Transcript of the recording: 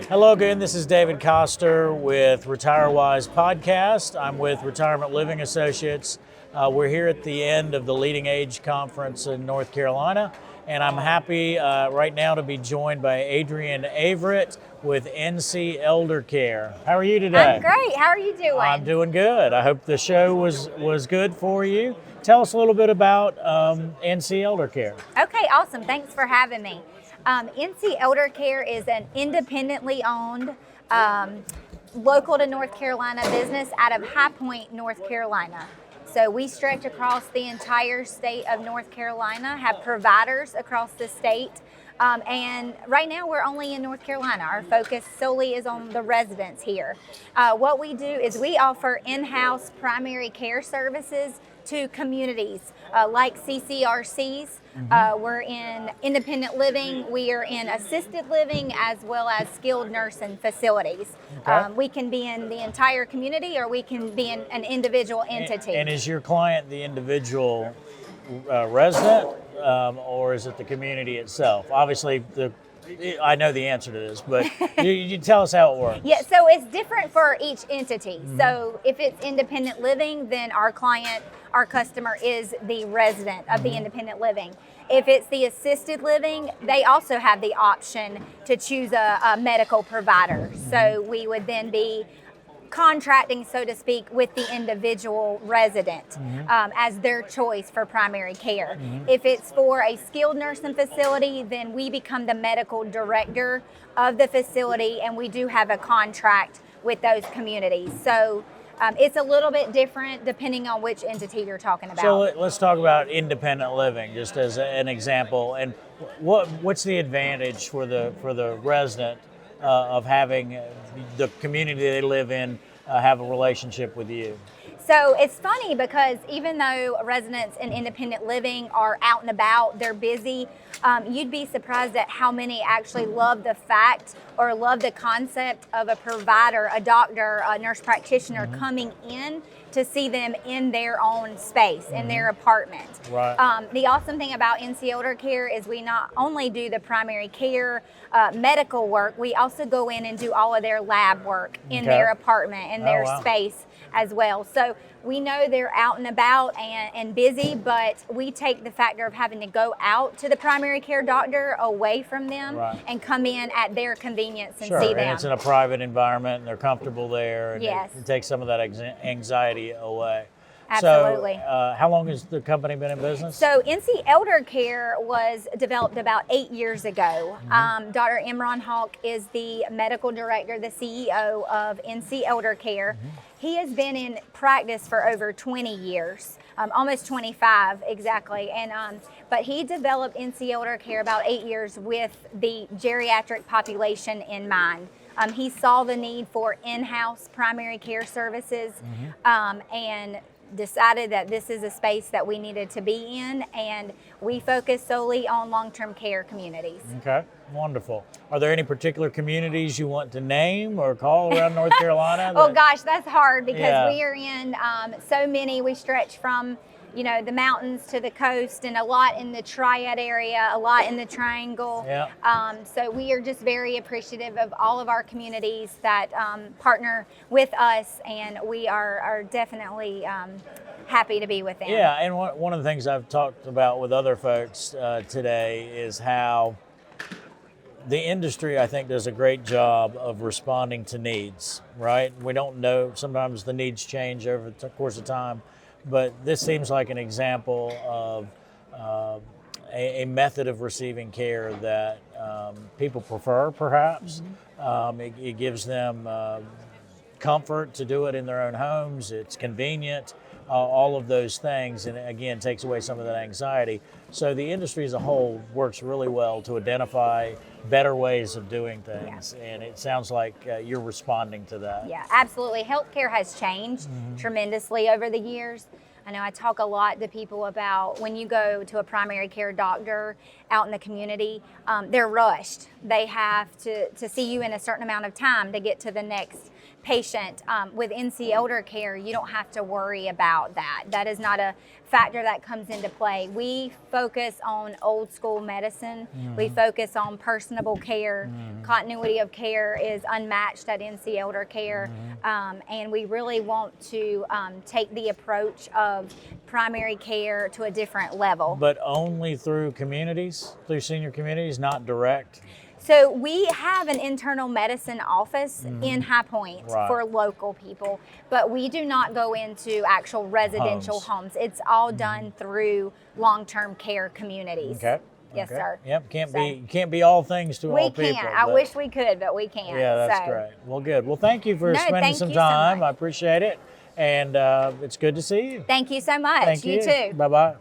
Hello again, this is David Coster with RetireWise Podcast. I'm with Retirement Living Associates. We're here at the end of the Leading Age Conference in North Carolina, and I'm happy right now to be joined by Adrienne Averette with NC Eldercare. How are you today? I'm great. How are you doing? I'm doing good. I hope the show was good for you. Tell us a little bit about NC Eldercare. Okay, awesome. Thanks for having me. NC Eldercare is an independently owned, local to North Carolina business out of High Point, North Carolina. So we stretch across the entire state of North Carolina, have providers across the state. And right now we're only in North Carolina. Our focus solely is on the residents here. What we do is we offer in-house primary care services to communities like CCRCs. We're in independent living, we are in assisted living, as well as skilled nursing facilities. Okay. We can be in the entire community, or we can be in an individual entity. And is your client the individual resident, or is it the community itself? Obviously, I know the answer to this, but you tell us how it works. Yeah, so it's different for each entity. So if it's independent living, then our customer is the resident of the independent living. If it's the assisted living, they also have the option to choose a medical provider. So we would then be contracting, so to speak, with the individual resident as their choice for primary care. If it's for a skilled nursing facility, then we become the medical director of the facility, and we do have a contract with those communities. So it's a little bit different depending on which entity you're talking about. So let's talk about independent living, just as an example. And what's the advantage for the resident of having the community they live in have a relationship with you? So it's funny because even though residents in independent living are out and about, they're busy, you'd be surprised at how many actually love the fact or love the concept of a provider, a doctor, a nurse practitioner coming in to see them in their own space, in their apartment. Right. The awesome thing about NC Eldercare is we not only do the primary care medical work, we also go in and do all of their lab work in their apartment, in their space as well. So we know they're out and about and busy, but we take the factor of having to go out to the primary care doctor away from them and come in at their convenience and see them. And it's in a private environment and they're comfortable there, and Yes. it takes some of that anxiety away. Absolutely. So how long has the company been in business? So NC Eldercare was developed about 8 years ago. Dr. Imran Hawk is the medical director, the CEO of NC Eldercare. He has been in practice for over 20 years, almost 25 exactly. But he developed NC Eldercare about 8 years with the geriatric population in mind. He saw the need for in-house primary care services and decided that this is a space that we needed to be in, and we focus solely on long-term care communities. Okay, wonderful. Are there any particular communities you want to name or call around North Carolina? Oh gosh, that's hard because we are in so many. We stretch from the mountains to the coast, and a lot in the Triad area, a lot in the Triangle. So we are just very appreciative of all of our communities that partner with us, and we are definitely happy to be with them. Yeah, and one of the things I've talked about with other folks today is how the industry, I think, does a great job of responding to needs, right? We don't know, sometimes the needs change over the course of time, but this seems like an example of a method of receiving care that people prefer, perhaps. It gives them comfort to do it in their own homes. It's convenient, all of those things, and again, takes away some of that anxiety. So the industry as a whole works really well to identify better ways of doing things, and it sounds like you're responding to that. Yeah, absolutely. Healthcare has changed tremendously over the years. I know I talk a lot to people about when you go to a primary care doctor out in the community, they're rushed. They have to see you in a certain amount of time to get to the next patient. With NC Eldercare, you don't have to worry about that. That is not a factor that comes into play. We focus on old school medicine. We focus on personable care. Continuity of care is unmatched at NC Eldercare. And we really want to take the approach of primary care to a different level. But only through communities, through senior communities, not direct? So we have an internal medicine office in High Point for local people, but we do not go into actual residential homes. It's all done through long-term care communities. Okay. Yes, sir. Yep. Can't be all things to all people. We can't. I wish we could, but we can't. Yeah, that's great. Well, good. Well, thank you for spending some time. I appreciate it. And it's good to see you. Thank you so much. Thank you. You too. Bye-bye.